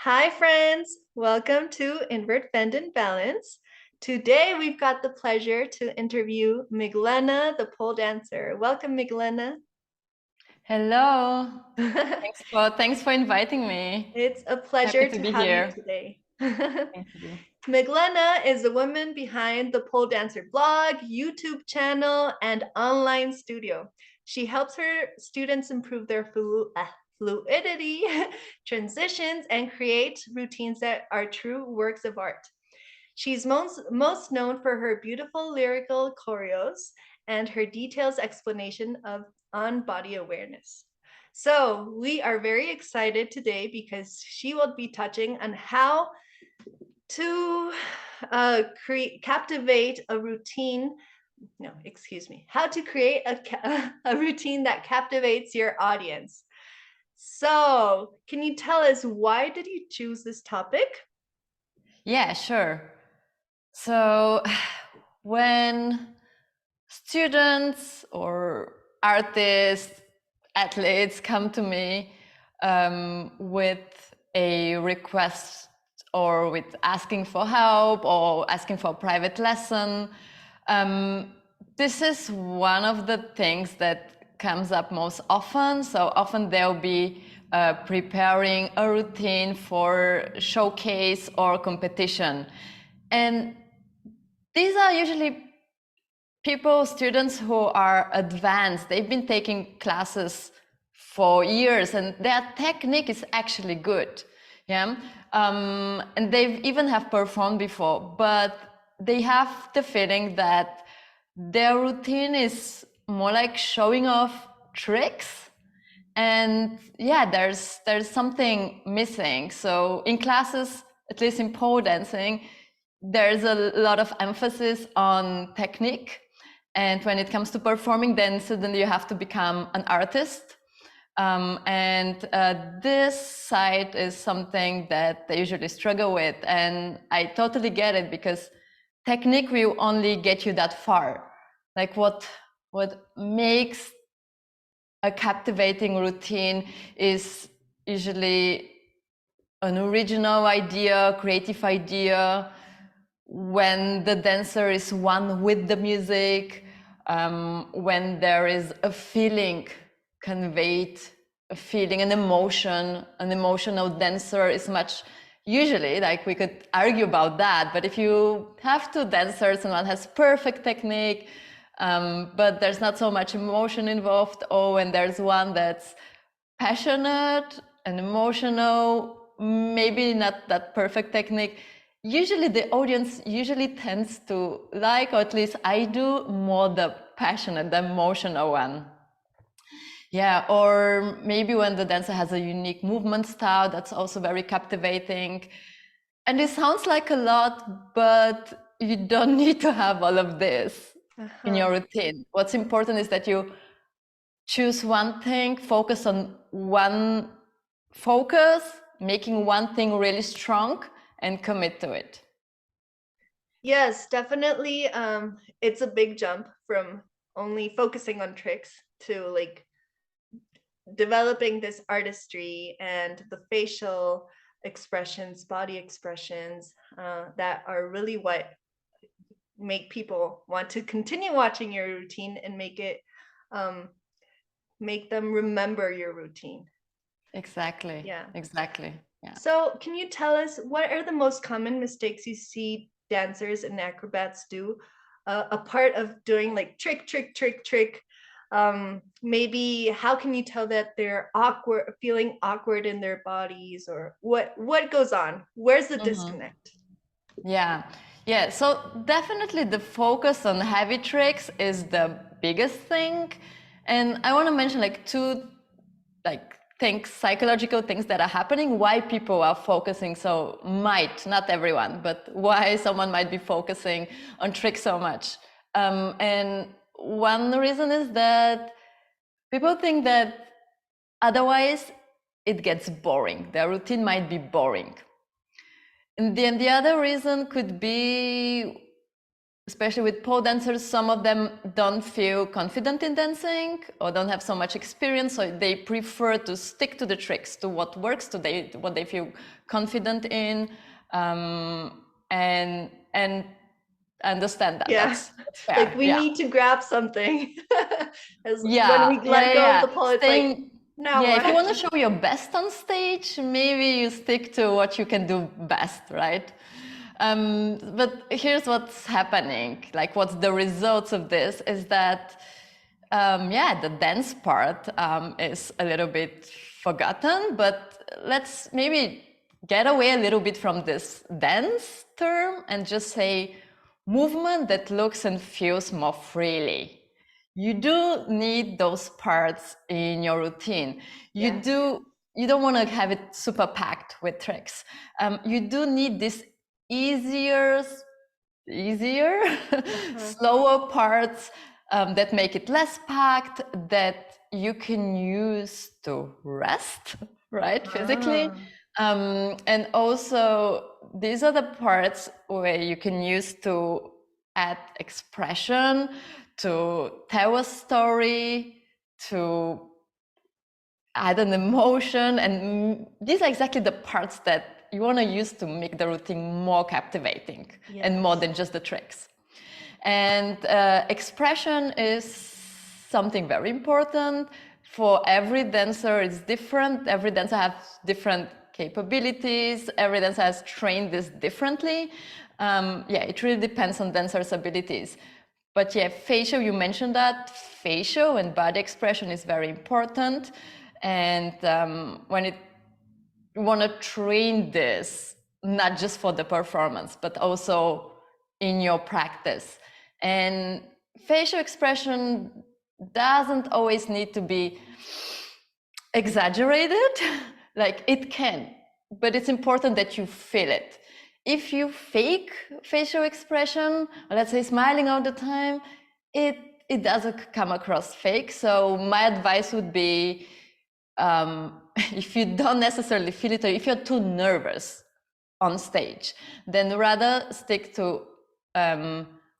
Hi, friends. Welcome to Invert Bend and Balance. Today, we've got the pleasure to interview Miglena, the pole dancer. Welcome, Miglena. Hello. Thanks for inviting me. It's a Happy pleasure to to be have you here. today. Thank you. Miglena is the woman behind the Pole Dancer blog, YouTube channel, and online studio. She helps her students improve their fluidity, transitions, and create routines that are true works of art. She's most known for her beautiful lyrical choreos and her detailed explanation of on body awareness. So we are very excited today because she will be touching on how to captivate a routine. No, excuse me. How to create a routine that captivates your audience. So, can you tell us why did you choose this topic? Yeah, sure. So when students or artists, athletes come to me with a request or with asking for help or asking for a private lesson, this is one of the things that comes up most often. So often they'll be preparing a routine for showcase or competition. And these are usually people, students who are advanced. They've been taking classes for years and their technique is actually good. Yeah. And they've even have performed before, but they have the feeling that their routine is more like showing off tricks. And yeah, there's something missing. So in classes, at least in pole dancing, there's a lot of emphasis on technique. And when it comes to performing, then suddenly you have to become an artist. This side is something that they usually struggle with. And I totally get it because technique will only get you that far. Like what makes a captivating routine is usually an original idea, creative idea, when the dancer is one with the music, when there is a feeling conveyed, a feeling, an emotion. An emotional dancer is much, usually, like we could argue about that, but if you have two dancers and one has perfect technique, but there's not so much emotion involved, and there's one that's passionate and emotional, maybe not that perfect technique, usually the audience usually tends to like, or at least I do, more the passionate, the emotional one. Yeah, or maybe when the dancer has a unique movement style, that's also very captivating. And it sounds like a lot, but you don't need to have all of this in your routine. What's important is that you choose one thing, focus on one focus, making one thing really strong and commit to it. Yes, definitely. It's a big jump from only focusing on tricks to like developing this artistry and the facial expressions, body expressions that are really what make people want to continue watching your routine and um, make them remember your routine. Exactly. Yeah. Exactly. Yeah. So, can you tell us what are the most common mistakes you see dancers and acrobats do? A part of doing like trick, trick, trick, trick. Maybe how can you tell that they're awkward, feeling awkward in their bodies, or what goes on? Where's the disconnect? Yeah. Yeah. So definitely the focus on heavy tricks is the biggest thing. And I want to mention like two things, psychological things that are happening, why people are focusing not everyone, but why someone might be focusing on tricks so much. And one reason is that people think that otherwise it gets boring. Their routine might be boring. And then the other reason could be especially with pole dancers, some of them don't feel confident in dancing or don't have so much experience, so they prefer to stick to the tricks, to what works, to what they feel confident in, and understand that. Yeah. That's fair. Like we Yeah. need to grab something. As when Yeah, we let go of the pole, it's like, Staying, now yeah, if you what? want to show your best on stage, maybe you stick to what you can do best, right? But here's what's happening. Like, what's the results of this is that, yeah, the dance part is a little bit forgotten, but let's maybe get away a little bit from this dance term and just say movement that looks and feels more freely. You do need those parts in your routine. You don't want to have it super packed with tricks. You do need this easier, slower parts that make it less packed, that you can use to rest, right, physically. And also, these are the parts where you can use to add expression, to tell a story, to add an emotion. And these are exactly the parts that you want to use to make the routine more captivating and more than just the tricks. And expression is something very important. For every dancer, it's different. Every dancer has different capabilities. Every dancer has trained this differently. Yeah, it really depends on dancer's abilities. But yeah, facial, you mentioned that. Facial and body expression is very important. And when you want to train this, not just for the performance, but also in your practice. And facial expression doesn't always need to be exaggerated. Like, it can, but it's important that you feel it. If you fake facial expression, or let's say smiling all the time, it doesn't come across fake. So my advice would be, if you don't necessarily feel it, or if you're too nervous on stage, then rather stick to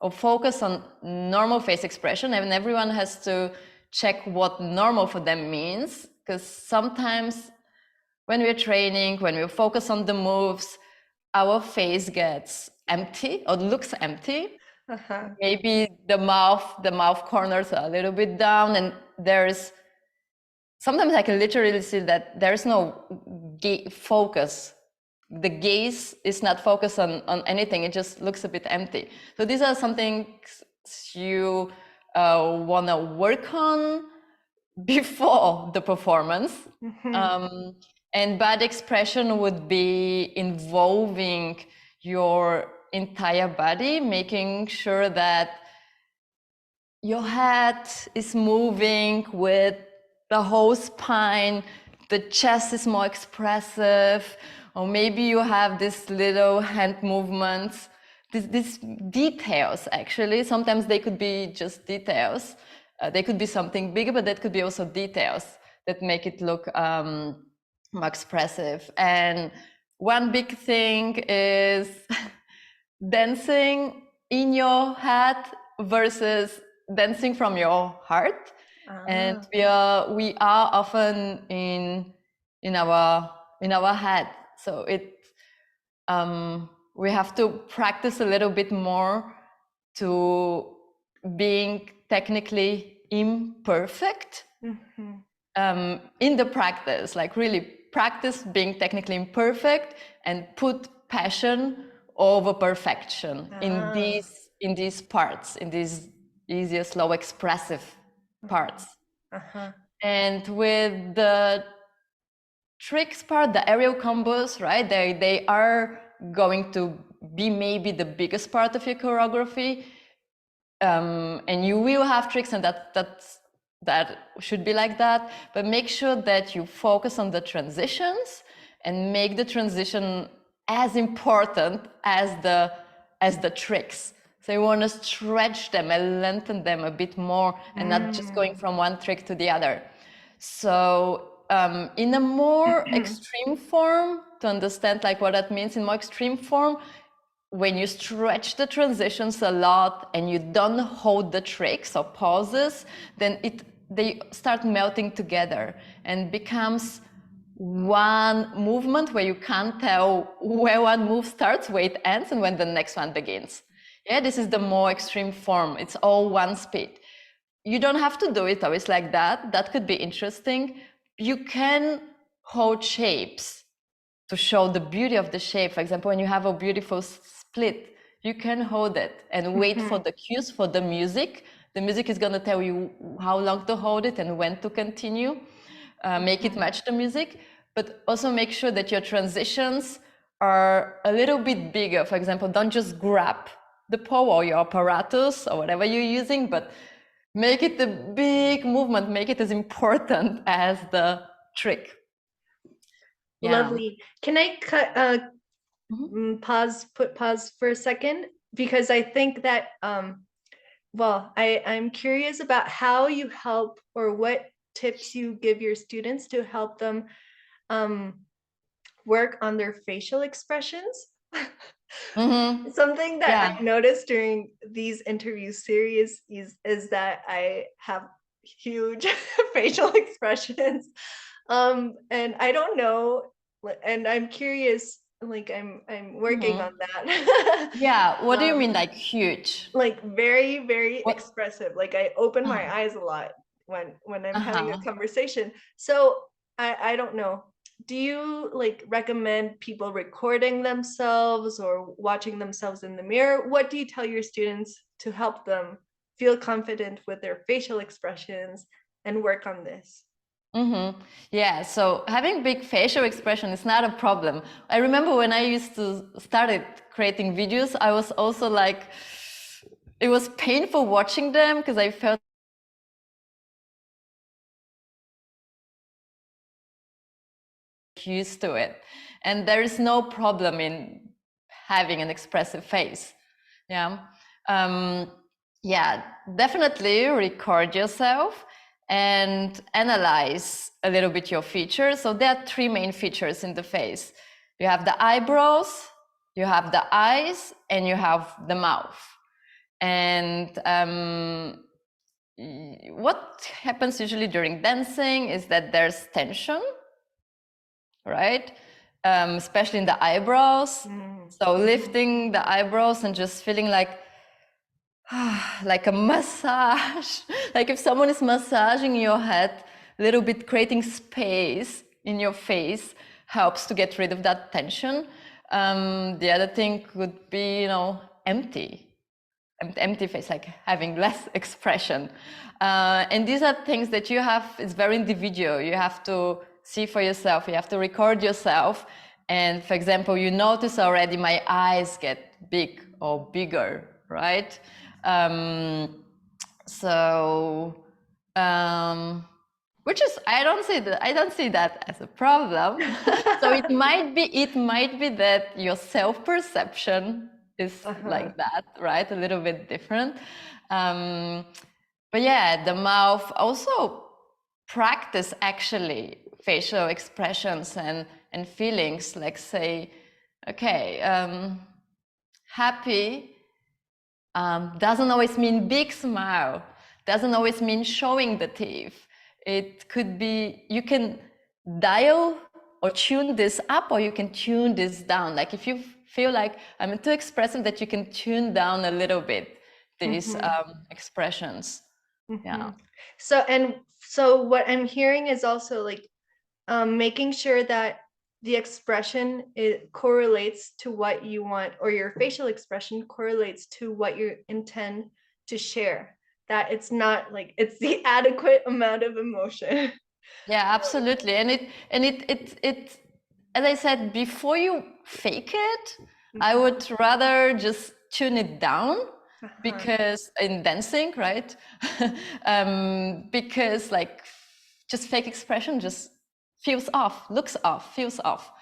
or focus on normal face expression. And everyone has to check what normal for them means, because sometimes when we're training, when we focus on the moves, our face gets empty or looks empty. Maybe the mouth corners are a little bit down, and there's sometimes I can literally see that there's no focus. The gaze is not focused on anything. It just looks a bit empty. So these are some things you want to work on before the performance. And body expression would be involving your entire body, making sure that your head is moving with the whole spine, the chest is more expressive, or maybe you have these little hand movements, these details. Actually, sometimes they could be just details. They could be something bigger, but that could be also details that make it look more expressive. And one big thing is dancing in your head versus dancing from your heart. And we are often in our head, so we have to practice a little bit more to being technically imperfect in the practice. Like, really practice being technically imperfect and put passion over perfection in these parts, in these easier, slow, expressive parts. And with the tricks part, the aerial combos, right? They are going to be maybe the biggest part of your choreography, and you will have tricks, and that should be like that. But make sure that you focus on the transitions and make the transition as important as the tricks. So you want to stretch them and lengthen them a bit more, and not just going from one trick to the other. So in a more extreme form, to understand like what that means in more extreme form, when you stretch the transitions a lot and you don't hold the tricks or pauses, then they start melting together and becomes one movement where you can't tell where one move starts, where it ends, and when the next one begins. Yeah, this is the more extreme form. It's all one speed. You don't have to do it always like that. That could be interesting. You can hold shapes to show the beauty of the shape. For example, when you have a beautiful split, you can hold it and wait for the cues for the music. The music is going to tell you how long to hold it and when to continue. Make it match the music, but also make sure that your transitions are a little bit bigger. For example, don't just grab the pole or your apparatus or whatever you're using, but make it a big movement, make it as important as the trick. Yeah. Lovely. Can I put pause for a second? Because I think that, well, I'm curious about how you help or what tips you give your students to help them work on their facial expressions. Something that I noticed during these interview series is that I have huge facial expressions. And I don't know, and I'm curious, like I'm working on that. Yeah, what do you mean like huge? Like very, very What? expressive. Like I open my eyes a lot when I'm having a conversation. So I don't know. Do you like recommend people recording themselves or watching themselves in the mirror? What do you tell your students to help them feel confident with their facial expressions and work on this? Yeah, so having big facial expression is not a problem. I remember when I used to started creating videos, I was also like, it was painful watching them because I felt used to it. And there is no problem in having an expressive face. Yeah. Yeah, definitely record yourself and analyze a little bit your features. So there are three main features in the face. You have the eyebrows, you have the eyes, and you have the mouth. And what happens usually during dancing is that there's tension, right? Especially in the eyebrows. So lifting the eyebrows and just feeling like a massage, like if someone is massaging your head, a little bit creating space in your face helps to get rid of that tension. The other thing could be, empty face, like having less expression. And these are things that you have, it's very individual. You have to see for yourself, you have to record yourself. And for example, you notice already my eyes get big or bigger, right? Which is, I don't see that as a problem. So it might be that your self-perception is like that, right? A little bit different. But yeah, the mouth also practice actually facial expressions and feelings, like say, okay, happy doesn't always mean big smile, doesn't always mean showing the teeth. It could be, you can dial or tune this up, or you can tune this down. Like if you feel like I'm too expressive, that you can tune down a little bit these expressions. Yeah. So what I'm hearing is also like making sure that the expression, it correlates to what you want, or your facial expression correlates to what you intend to share, that it's not like it's the adequate amount of emotion. Yeah, absolutely. And it as I said, before you fake it, I would rather just tune it down, because in dancing, right? Because like just fake expression just feels off, looks off, feels off.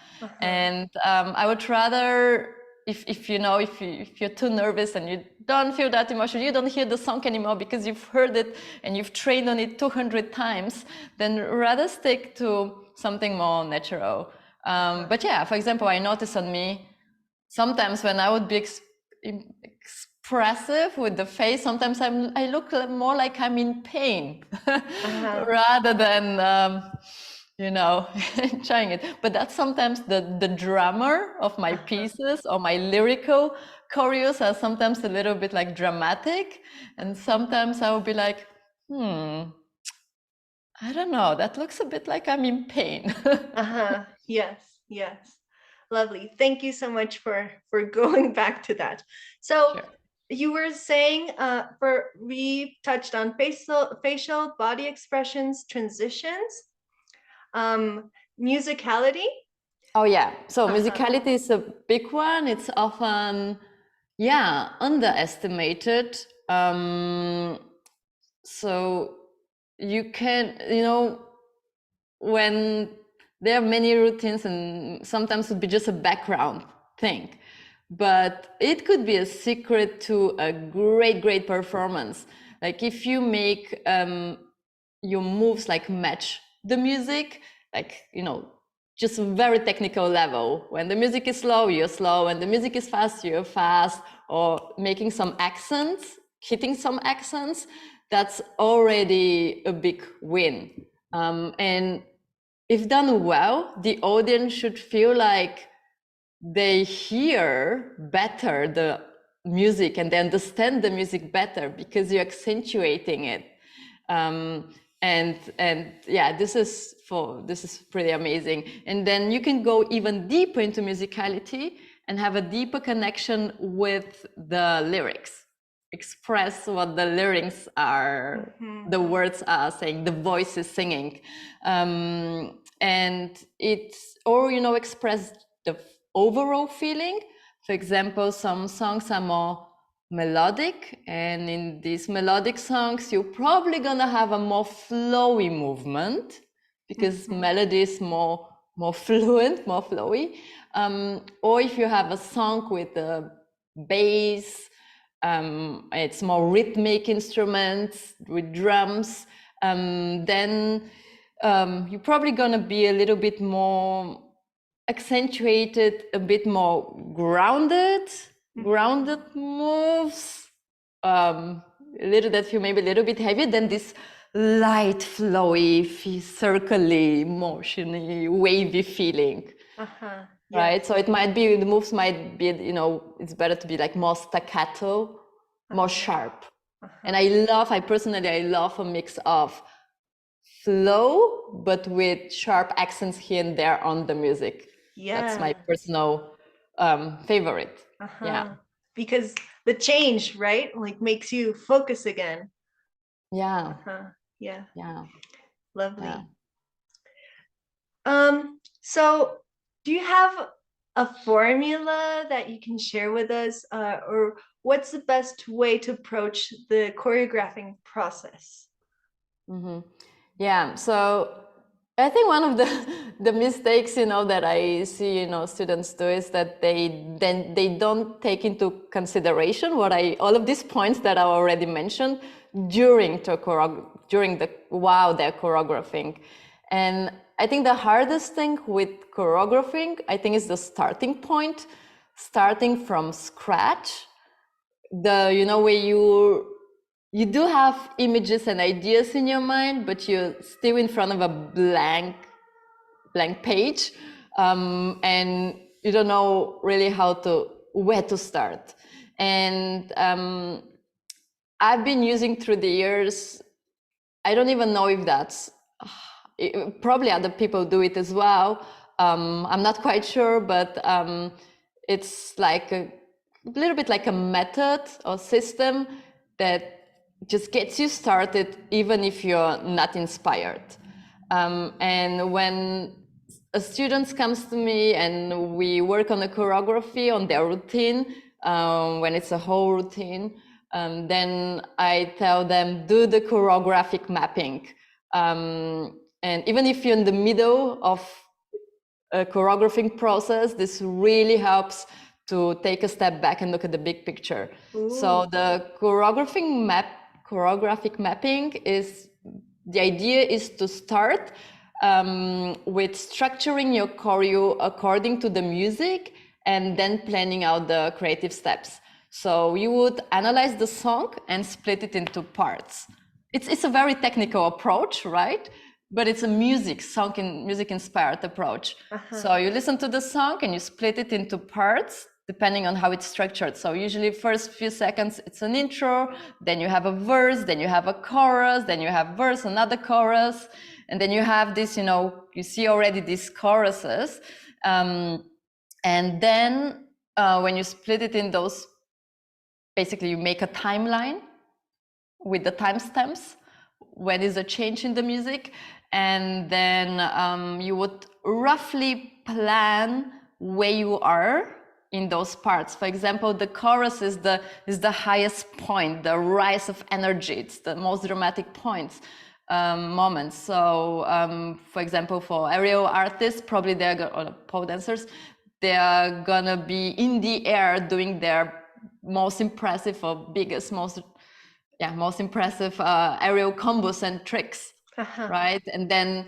And I would rather, if you're too nervous and you don't feel that emotion, you don't hear the song anymore because you've heard it and you've trained on it 200 times, then rather stick to something more natural. But yeah, for example, I notice on me, sometimes when I would be expressive with the face, sometimes I look more like I'm in pain rather than enjoying it. But that's sometimes the drummer of my pieces or my lyrical choreos are sometimes a little bit like dramatic, and sometimes I will be like, I don't know, that looks a bit like I'm in pain. Yes, yes. Lovely. Thank you so much for going back to that. So Sure. you were saying we touched on facial body expressions, transitions, musicality. Oh yeah, so musicality is a big one. It's often underestimated. So you can, when there are many routines, and sometimes it would be just a background thing, but it could be a secret to a great performance. Like if you make your moves like match the music, like just a very technical level. When the music is slow, you're slow. When the music is fast, you're fast. Or making some accents, hitting some accents, that's already a big win. And if done well, the audience should feel like they hear better the music and they understand the music better because you're accentuating it. And yeah, this is pretty amazing. And then you can go even deeper into musicality and have a deeper connection with the lyrics, express what the lyrics are, the words are saying, the voice is singing, and it's, or express the overall feeling. For example, some songs are more melodic, and in these melodic songs you're probably gonna have a more flowy movement because melody is more fluent, more flowy. Or if you have a song with a bass, it's more rhythmic instruments with drums, then you're probably gonna be a little bit more accentuated, a bit more grounded moves, a little that feel maybe a little bit heavier than this light, flowy, circly, motiony, wavy feeling. Right? So it might be, the moves might be, it's better to be like more staccato, more sharp. And I personally love a mix of flow, but with sharp accents here and there on the music. Yeah. That's my personal favorite. Yeah. Because the change, right? Like makes you focus again. Yeah. Yeah. Yeah. Lovely. Yeah. So do you have a formula that you can share with us, or what's the best way to approach the choreographing process? Yeah, so I think one of the mistakes, that I see, students do is that they don't take into consideration all of these points that I already mentioned during while they're choreographing. And I think the hardest thing with choreographing, I think, is the starting point, starting from scratch. Where you do have images and ideas in your mind, but you're still in front of a blank page, and you don't know really where to start. And I've been using through the years, I don't even know if that's, probably other people do it as well. I'm not quite sure, but it's like a little bit like a method or system that just gets you started even if you're not inspired. And when a student comes to me and we work on a choreography, on their routine, when it's a whole routine, then I tell them, do the choreographic mapping. And even if you're in the middle of a choreographing process, this really helps to take a step back and look at the big picture. So the choreographic mapping is, the idea is to start with structuring your choreo according to the music and then planning out the creative steps. So you would analyze the song and split it into parts. It's a very technical approach, right? But it's a music inspired approach. So you listen to the song and you split it into parts depending on how it's structured. So usually first few seconds it's an intro, then you have a verse, then you have a chorus, then you have verse, another chorus, and then you have this, you see already these choruses. And then when you split it in those, basically you make a timeline with the timestamps when is a change in the music, and then you would roughly plan where you are in those parts. For example, the chorus is the highest point, the rise of energy. It's the most dramatic points, moments. So, for example, for aerial artists, probably or pole dancers, they are gonna be in the air doing their most impressive or biggest, most impressive aerial combos and tricks, right? And then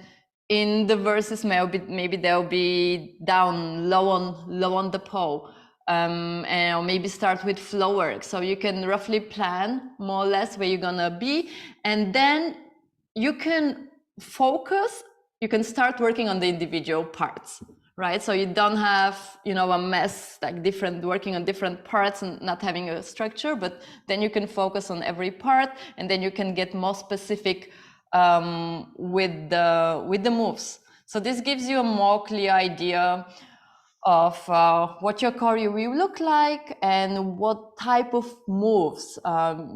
in the verses, maybe they'll be down low on the pole, and or maybe start with flow work. So you can roughly plan more or less where you're gonna be, and then you can focus. You can start working on the individual parts, right? So you don't have, a mess, like working on different parts and not having a structure, but then you can focus on every part, and then you can get more specific with the moves. So this gives you a more clear idea of what your choreo will look like and what type of moves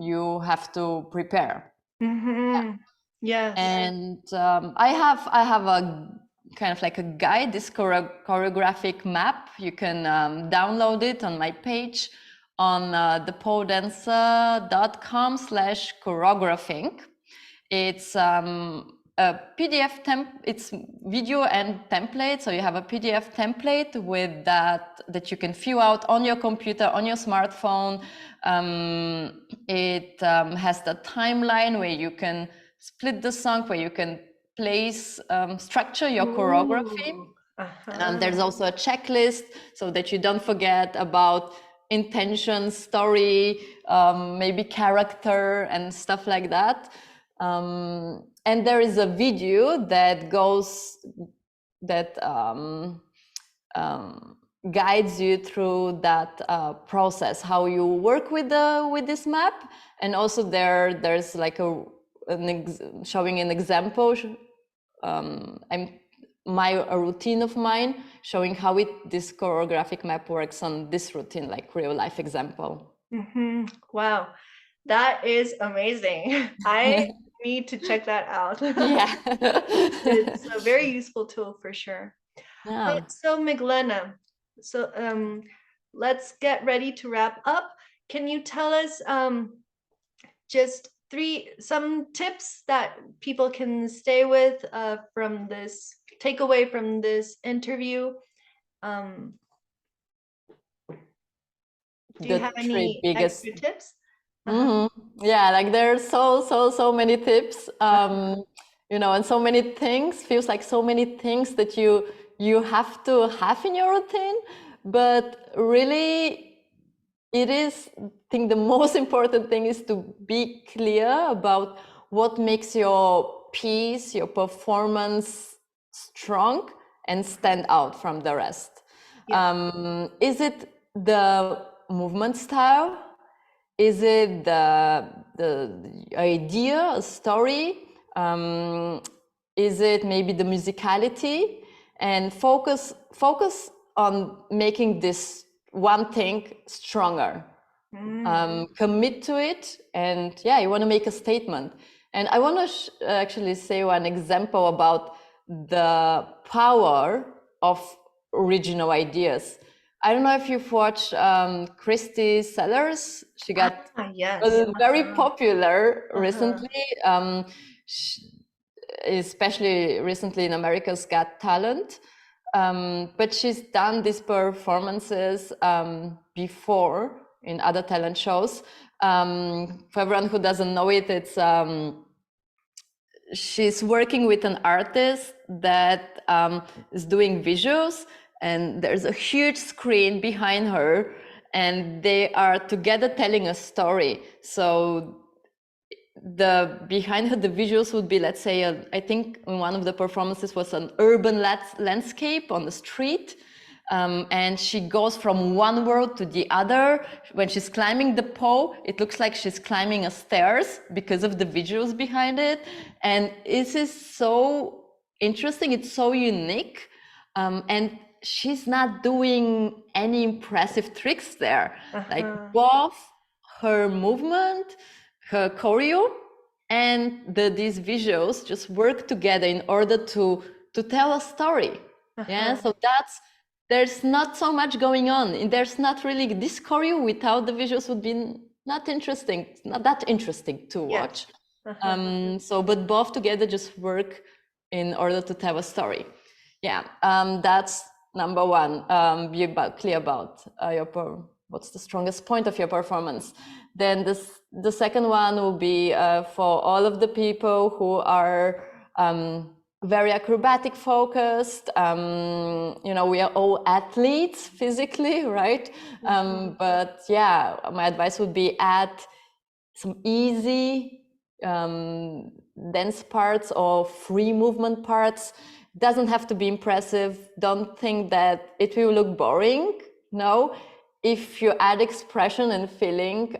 you have to prepare. Yes. And I have a kind of like a guide, this choreographic map. You can download it on my page on thepoledancer.com/choreographing. It's a PDF it's video and template. So you have a PDF template with that you can fill out on your computer, on your smartphone. It has the timeline where you can split the song, where you can place, structure your choreography. There's also a checklist so that you don't forget about intention, story, maybe character and stuff like that. And there is a video that guides you through that process, how you work with this map. And also there's like showing an example, a routine of mine, showing how this choreographic map works on this routine, like real life example. Wow, that is amazing. I need to check that out. Yeah. It's a very useful tool for sure. Yeah. So Miglena, let's get ready to wrap up. Can you tell us just some tips that people can stay with take away from this interview? Do you have any extra tips? Yeah, like there's so many tips, and so many things. Feels like so many things that you have to have in your routine, but really it is, I think the most important thing is to be clear about what makes your piece, your performance strong and stand out from the rest. Yeah. Is it the movement style? Is it the idea, a story? Is it maybe the musicality? And focus on making this one thing stronger. Commit to it, and you want to make a statement. And I want to actually say one example about the power of original ideas. I don't know if you've watched Christy Sellers. She got very popular recently, especially recently in America's Got Talent. But she's done these performances before in other talent shows. For everyone who doesn't know it, it's she's working with an artist that is doing visuals, and there's a huge screen behind her, and they are together telling a story. So the behind her, the visuals would be, let's say, I think in one of the performances was an urban landscape on the street. And she goes from one world to the other. When she's climbing the pole, it looks like she's climbing a stairs because of the visuals behind it. And this is so interesting. It's so unique. And she's not doing any impressive tricks there. Like both her movement, her choreo, and these visuals just work together in order to tell a story. Yeah, so there's not so much going on, and there's not really this choreo without the visuals would be not interesting, not that interesting to watch. So, but both together just work in order to tell a story. Yeah, that's number one. Be clear about what's the strongest point of your performance. Then the second one will be for all of the people who are very acrobatic focused. You know, we are all athletes physically, right? But yeah, my advice would be add some easy dance parts or free movement parts. Doesn't have to be impressive. Don't think that it will look boring. No, if you add expression and feeling,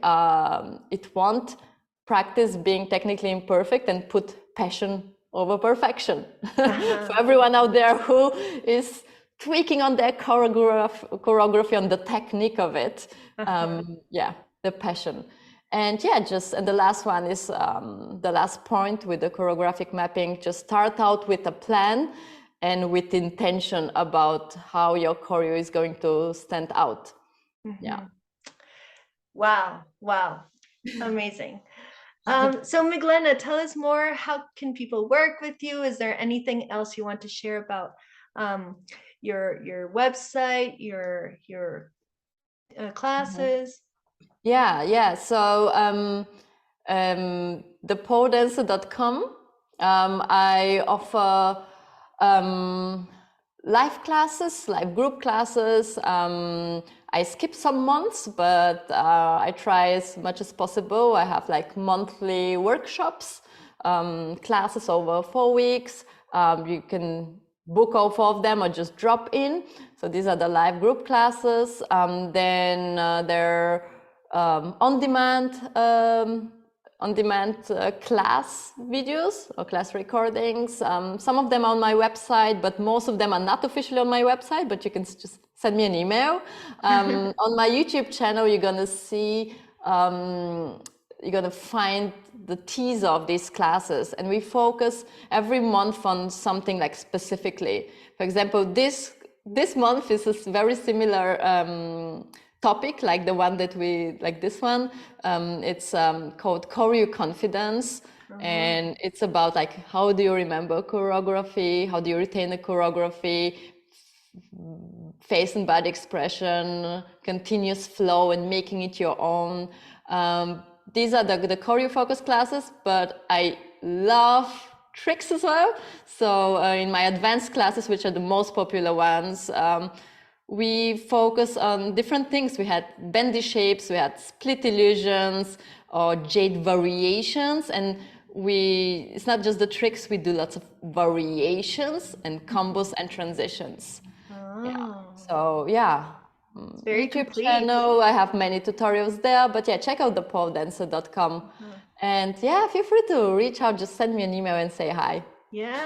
it won't. Practice being technically imperfect and put passion over perfection. For everyone out there who is tweaking on their choreography, on the technique of it, yeah, the passion. And yeah, and the last one is the last point with the choreographic mapping. Just start out with a plan and with intention about how your choreo is going to stand out. Yeah. Wow. Amazing. So Miglena, tell us more. How can people work with you? Is there anything else you want to share about your website, your classes? Yeah. So thepoledancer.com. I offer live classes, live group classes. I skip some months, but I try as much as possible. I have like monthly workshops, classes over 4 weeks. You can book all 4 of them or just drop in. So these are the live group classes. Then there are on-demand class videos or class recordings. Some of them on my website, but most of them are not officially on my website, but you can just send me an email. On my YouTube channel, you're gonna see, you're gonna find the teaser of these classes, and we focus every month on something like specifically. For example, this month is a very similar topic like the one that like this one. It's called Choreo Confidence. And it's about like, how do you remember choreography? How do you retain a choreography? Face and body expression, continuous flow, and making it your own. These are the choreo focus classes, but I love tricks as well. So in my advanced classes, which are the most popular ones, we focus on different things. We had bendy shapes, we had split illusions, or jade variations, and it's not just the tricks, we do lots of variations and combos and transitions. Yeah. So yeah, it's very YouTube complete. channel, I have many tutorials there, but yeah, check out thepoledancer.com. And yeah, feel free to reach out, just send me an email and say hi. Yeah.